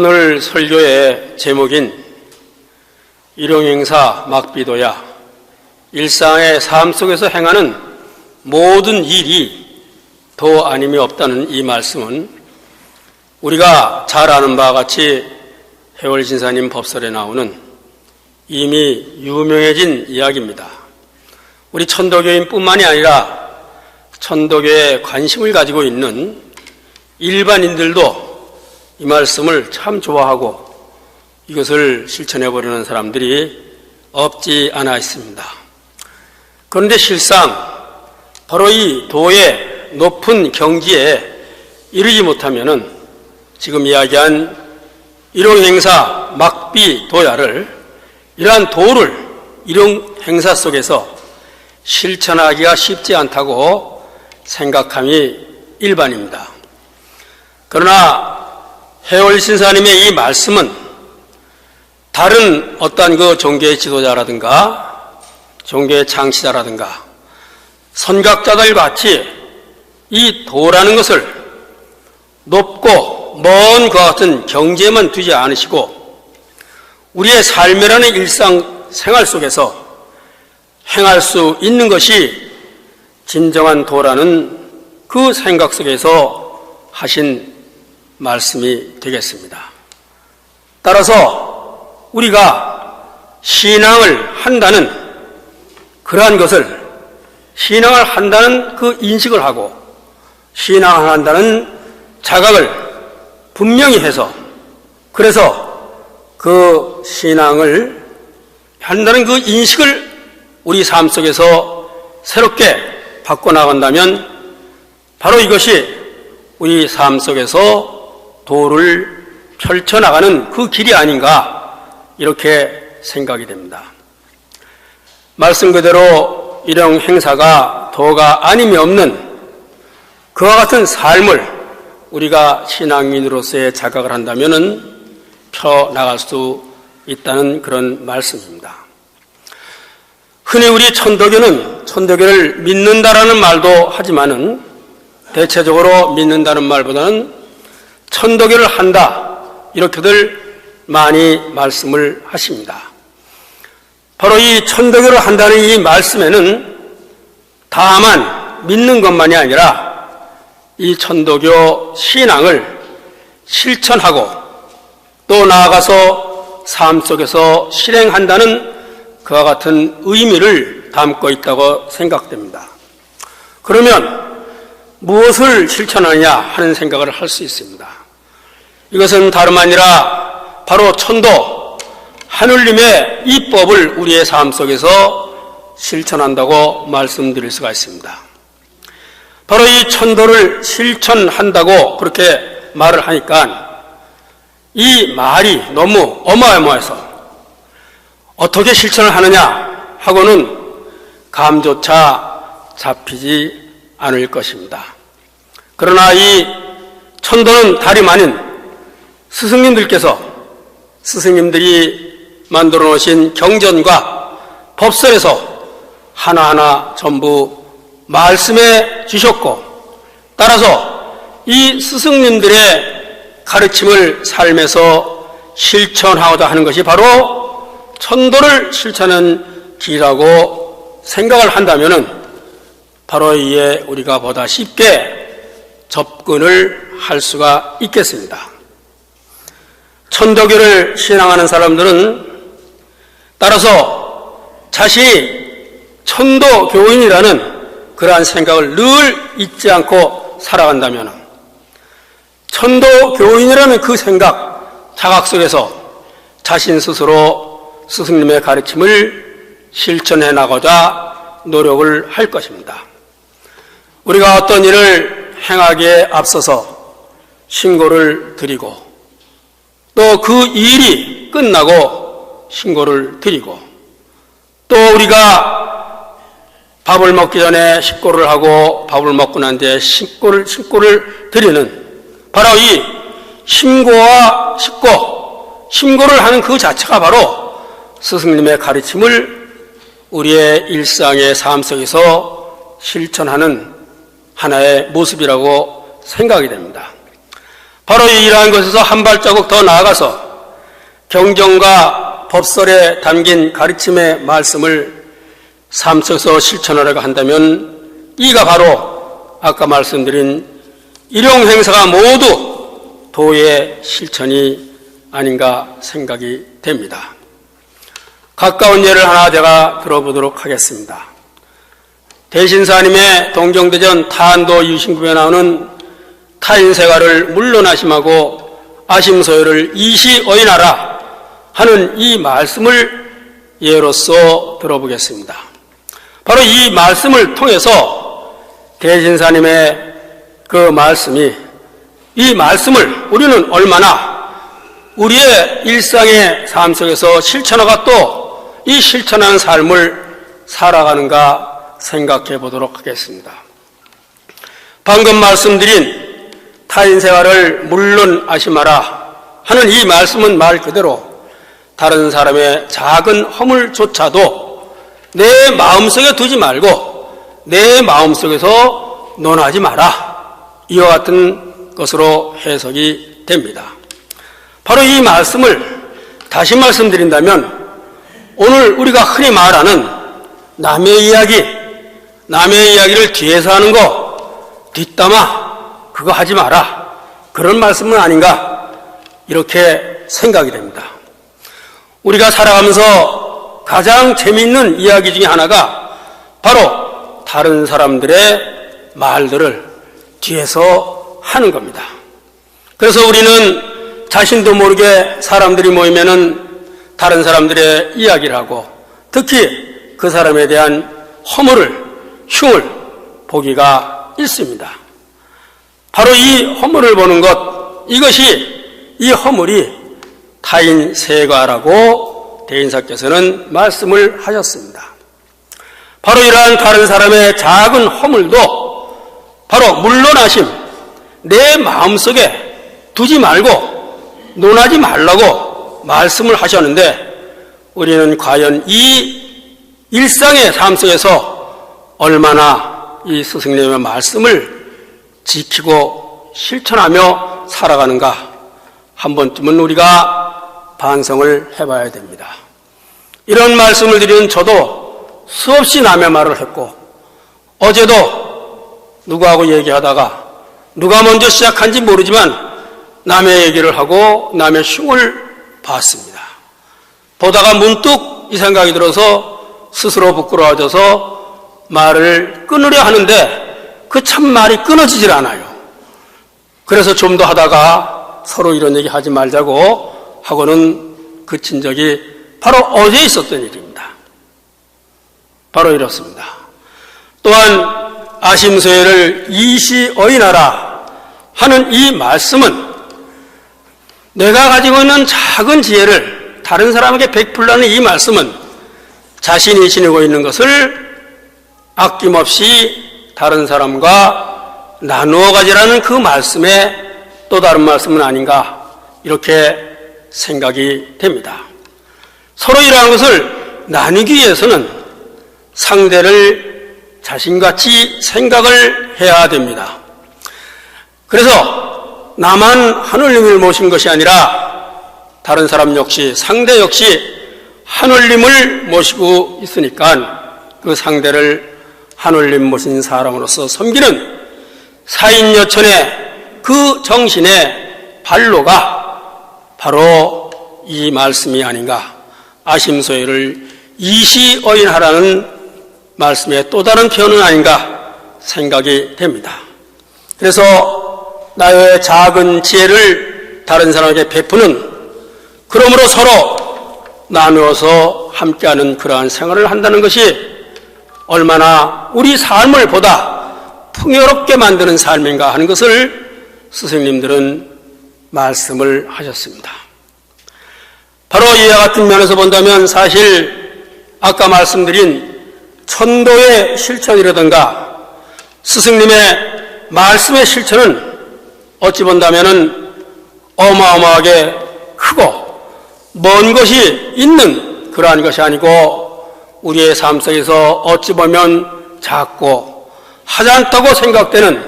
오늘 설교의 제목인 일용행사 막비도야, 일상의 삶 속에서 행하는 모든 일이 도 아님이 없다는 이 말씀은 우리가 잘 아는 바와 같이 해월진사님 법설에 나오는 이미 유명해진 이야기입니다. 우리 천도교인뿐만이 아니라 천도교에 관심을 가지고 있는 일반인들도 이 말씀을 참 좋아하고 이것을 실천해버리는 사람들이 없지 않아 있습니다. 그런데 실상 바로 이 도의 높은 경지에 이르지 못하면은 지금 이야기한 일용행사 막비도야를 이러한 도를 일용행사 속에서 실천하기가 쉽지 않다고 생각함이 일반입니다. 그러나 해월신사님의 이 말씀은 다른 어떤 그 종교의 지도자라든가 종교의 창시자라든가 선각자들 같이 이 도라는 것을 높고 먼 그와 같은 경지에만 두지 않으시고 우리의 삶이라는 일상생활 속에서 행할 수 있는 것이 진정한 도라는 그 생각 속에서 하신 말씀이 되겠습니다. 따라서 우리가 신앙을 한다는 그러한 것을 신앙을 한다는 그 인식을 하고 신앙을 한다는 자각을 분명히 해서 그래서 그 신앙을 한다는 그 인식을 우리 삶 속에서 새롭게 바꿔나간다면 바로 이것이 우리 삶 속에서 도를 펼쳐나가는 그 길이 아닌가 이렇게 생각이 됩니다. 말씀 그대로 일용 행사가 도가 아님이 없는 그와 같은 삶을 우리가 신앙인으로서의 자각을 한다면 펴나갈 수 있다는 그런 말씀입니다. 흔히 우리 천도교는 천도교를 믿는다라는 말도 하지만은 대체적으로 믿는다는 말보다는 천도교를 한다 이렇게들 많이 말씀을 하십니다. 바로 이 천도교를 한다는 이 말씀에는 다만 믿는 것만이 아니라 이 천도교 신앙을 실천하고 또 나아가서 삶 속에서 실행한다는 그와 같은 의미를 담고 있다고 생각됩니다. 그러면 무엇을 실천하느냐 하는 생각을 할 수 있습니다. 이것은 다름 아니라 바로 천도, 하늘님의 이 법을 우리의 삶 속에서 실천한다고 말씀드릴 수가 있습니다. 바로 이 천도를 실천한다고 그렇게 말을 하니까 이 말이 너무 어마어마해서 어떻게 실천을 하느냐 하고는 감조차 잡히지 않을 것입니다. 그러나 이 천도는 다름 아닌 스승님들이 만들어 놓으신 경전과 법설에서 하나하나 전부 말씀해 주셨고 따라서 이 스승님들의 가르침을 삶에서 실천하고자 하는 것이 바로 천도를 실천하는 길이라고 생각을 한다면 바로 이에 우리가 보다 쉽게 접근을 할 수가 있겠습니다. 천도교를 신앙하는 사람들은 따라서 자신이 천도교인이라는 그러한 생각을 늘 잊지 않고 살아간다면 천도교인이라는 그 생각, 자각 속에서 자신 스스로 스승님의 가르침을 실천해 나가고자 노력을 할 것입니다. 우리가 어떤 일을 행하기에 앞서서 신고를 드리고 또 그 일이 끝나고 신고를 드리고 또 우리가 밥을 먹기 전에 식고를 하고 밥을 먹고 난 뒤에 신고를 드리는 바로 이 신고와 신고를 하는 그 자체가 바로 스승님의 가르침을 우리의 일상의 삶 속에서 실천하는 하나의 모습이라고 생각이 됩니다. 바로 이러한 것에서 한 발자국 더 나아가서 경전과 법설에 담긴 가르침의 말씀을 삶 속에서 실천하려고 한다면 이가 바로 아까 말씀드린 일용행사가 모두 도의 실천이 아닌가 생각이 됩니다. 가까운 예를 하나 제가 들어보도록 하겠습니다. 대신사님의 동정대전 타안도 유신구에 나오는 타인생활을 물론하심하고 아심소요를 이시어인하라 하는 이 말씀을 예로서 들어보겠습니다. 바로 이 말씀을 통해서 대신사님의 그 말씀이, 이 말씀을 우리는 얼마나 우리의 일상의 삶 속에서 실천하고 또 이 실천하는 삶을 살아가는가 생각해 보도록 하겠습니다. 방금 말씀드린 타인 생활을 물론하심하라 하는 이 말씀은 말 그대로 다른 사람의 작은 허물조차도 내 마음속에 두지 말고 내 마음속에서 논하지 마라, 이와 같은 것으로 해석이 됩니다. 바로 이 말씀을 다시 말씀드린다면 오늘 우리가 흔히 말하는 남의 이야기를 뒤에서 하는 거, 뒷담화, 그거 하지 마라, 그런 말씀은 아닌가 이렇게 생각이 됩니다. 우리가 살아가면서 가장 재미있는 이야기 중에 하나가 바로 다른 사람들의 말들을 뒤에서 하는 겁니다. 그래서 우리는 자신도 모르게 사람들이 모이면은 다른 사람들의 이야기를 하고 특히 그 사람에 대한 흉을 보기가 있습니다. 바로 이 허물을 보는 것, 이것이 이 허물이 타인 세과라고 대인사께서는 말씀을 하셨습니다. 바로 이러한 다른 사람의 작은 허물도 바로 물론하심, 내 마음속에 두지 말고 논하지 말라고 말씀을 하셨는데 우리는 과연 이 일상의 삶 속에서 얼마나 이 스승님의 말씀을 지키고 실천하며 살아가는가 한 번쯤은 우리가 반성을 해봐야 됩니다. 이런 말씀을 드리는 저도 수없이 남의 말을 했고 어제도 누구하고 얘기하다가 누가 먼저 시작한지 모르지만 남의 얘기를 하고 남의 흉을 봤습니다. 보다가 문득 이 생각이 들어서 스스로 부끄러워져서 말을 끊으려 하는데 그 참 말이 끊어지질 않아요. 그래서 좀 더 하다가 서로 이런 얘기 하지 말자고 하고는 그친 적이 바로 어제 있었던 일입니다. 바로 이렇습니다. 또한 아심소요를 이시어인하라 하는 이 말씀은 내가 가지고 있는 작은 지혜를 다른 사람에게 베풀라는 이 말씀은 자신이 지니고 있는 것을 아낌없이 다른 사람과 나누어 가지라는 그 말씀의 또 다른 말씀은 아닌가 이렇게 생각이 됩니다. 서로 이러한 것을 나누기 위해서는 상대를 자신같이 생각을 해야 됩니다. 그래서 나만 하늘님을 모신 것이 아니라 다른 사람 역시, 상대 역시 하늘님을 모시고 있으니까 그 상대를 하늘님 모신 사람으로서 섬기는 사인여천의 그 정신의 발로가 바로 이 말씀이 아닌가, 아심소요를 이시어인하라는 말씀의 또 다른 표현은 아닌가 생각이 됩니다. 그래서 나의 작은 지혜를 다른 사람에게 베푸는, 그러므로 서로 나누어서 함께하는 그러한 생활을 한다는 것이 얼마나 우리 삶을 보다 풍요롭게 만드는 삶인가 하는 것을 스승님들은 말씀을 하셨습니다. 바로 이와 같은 면에서 본다면 사실 아까 말씀드린 천도의 실천이라든가 스승님의 말씀의 실천은 어찌 본다면은 어마어마하게 크고 먼 것이 있는 그러한 것이 아니고 우리의 삶 속에서 어찌 보면 작고 하지 않다고 생각되는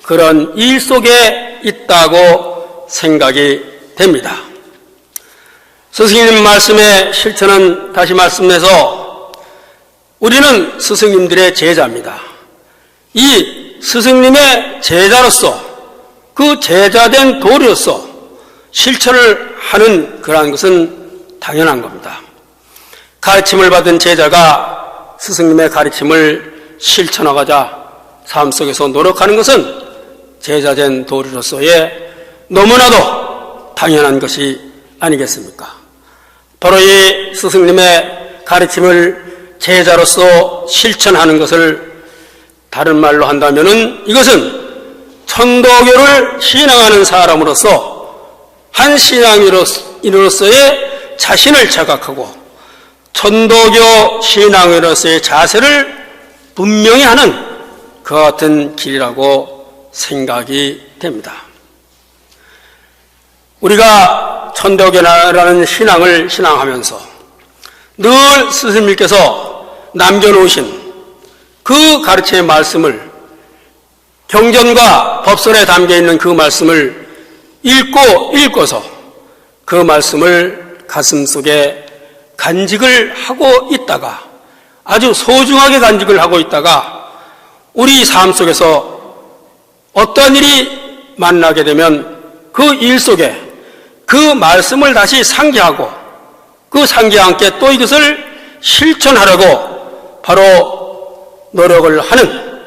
그런 일 속에 있다고 생각이 됩니다. 스승님 말씀의 실천은 다시 말씀해서 우리는 스승님들의 제자입니다. 이 스승님의 제자로서 그 제자된 도리로서 실천을 하는 그러한 것은 당연한 겁니다. 가르침을 받은 제자가 스승님의 가르침을 실천하고자 삶 속에서 노력하는 것은 제자된 도리로서의 너무나도 당연한 것이 아니겠습니까? 바로 이 스승님의 가르침을 제자로서 실천하는 것을 다른 말로 한다면은 이것은 천도교를 신앙하는 사람으로서 한 신앙인으로서의 자신을 자각하고 천도교 신앙인으로서의 자세를 분명히 하는 그와 같은 길이라고 생각이 됩니다. 우리가 천도교라는 신앙을 신앙하면서 늘 스승님께서 남겨놓으신 그 가르침의 말씀을 경전과 법설에 담겨있는 그 말씀을 읽고서 그 말씀을 가슴속에 간직을 하고 있다가 아주 소중하게 간직을 하고 있다가 우리 삶 속에서 어떤 일이 만나게 되면 그 일 속에 그 말씀을 다시 상기하고 그 상기와 함께 또 이것을 실천하려고 바로 노력을 하는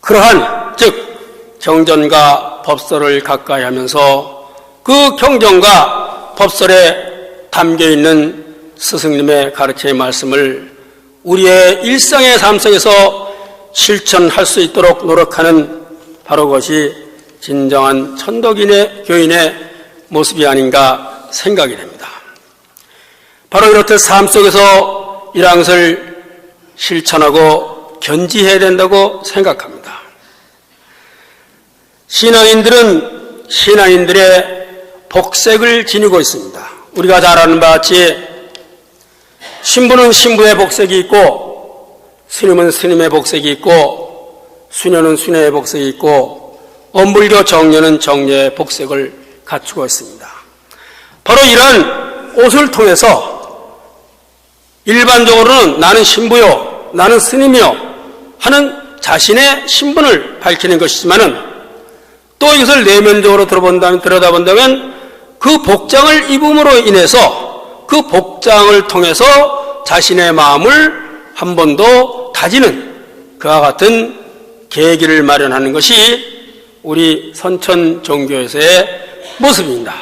그러한 즉 경전과 법설을 가까이 하면서 그 경전과 법설에 담겨있는 스승님의 가르침의 말씀을 우리의 일상의 삶 속에서 실천할 수 있도록 노력하는 바로 그것이 진정한 천도교인의 모습이 아닌가 생각이 됩니다. 바로 이렇듯 삶 속에서 이러한 것을 실천하고 견지해야 된다고 생각합니다. 신앙인들은 신앙인들의 복색을 지니고 있습니다. 우리가 잘 아는 바와 같이 신부는 신부의 복색이 있고 스님은 스님의 복색이 있고 수녀는 수녀의 복색이 있고 엄불교 정녀는 정녀의 복색을 갖추고 있습니다. 바로 이러한 옷을 통해서 일반적으로는 나는 신부요, 나는 스님이요 하는 자신의 신분을 밝히는 것이지만은 또 이것을 내면적으로 들여다본다면 그 복장을 입음으로 인해서 그 복장을 통해서 자신의 마음을 한 번 더 다지는 그와 같은 계기를 마련하는 것이 우리 선천 종교에서의 모습입니다.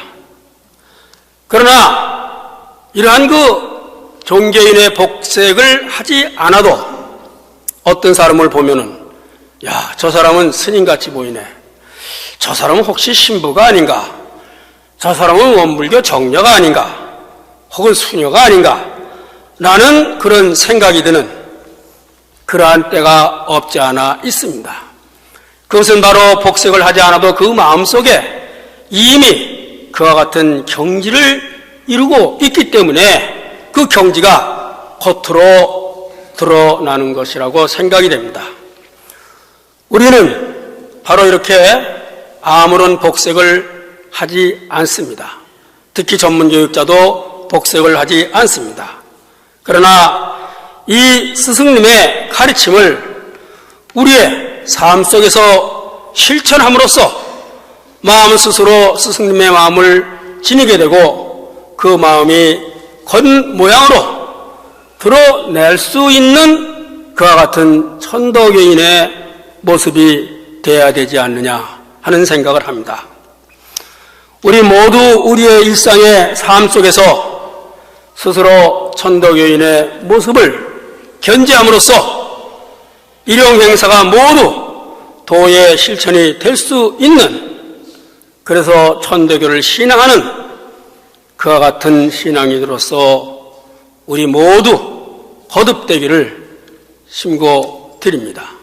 그러나 이러한 그 종교인의 복색을 하지 않아도 어떤 사람을 보면은 야, 저 사람은 스님같이 보이네. 저 사람은 혹시 신부가 아닌가? 저 사람은 원불교 정녀가 아닌가? 혹은 수녀가 아닌가? 라는 그런 생각이 드는 그러한 때가 없지 않아 있습니다. 그것은 바로 복색을 하지 않아도 그 마음속에 이미 그와 같은 경지를 이루고 있기 때문에 그 경지가 겉으로 드러나는 것이라고 생각이 됩니다. 우리는 바로 이렇게 아무런 복색을 하지 않습니다. 특히 전문교육자도 복색을 하지 않습니다. 그러나 이 스승님의 가르침을 우리의 삶 속에서 실천함으로써 마음 스스로 스승님의 마음을 지니게 되고 그 마음이 겉모양으로 드러낼 수 있는 그와 같은 천도교인의 모습이 되어야 되지 않느냐 하는 생각을 합니다. 우리 모두 우리의 일상의 삶 속에서 스스로 천도교인의 모습을 견지함으로써 일용 행사가 모두 도의 실천이 될 수 있는 그래서 천도교를 신앙하는 그와 같은 신앙인으로서 우리 모두 거듭되기를 심고드립니다.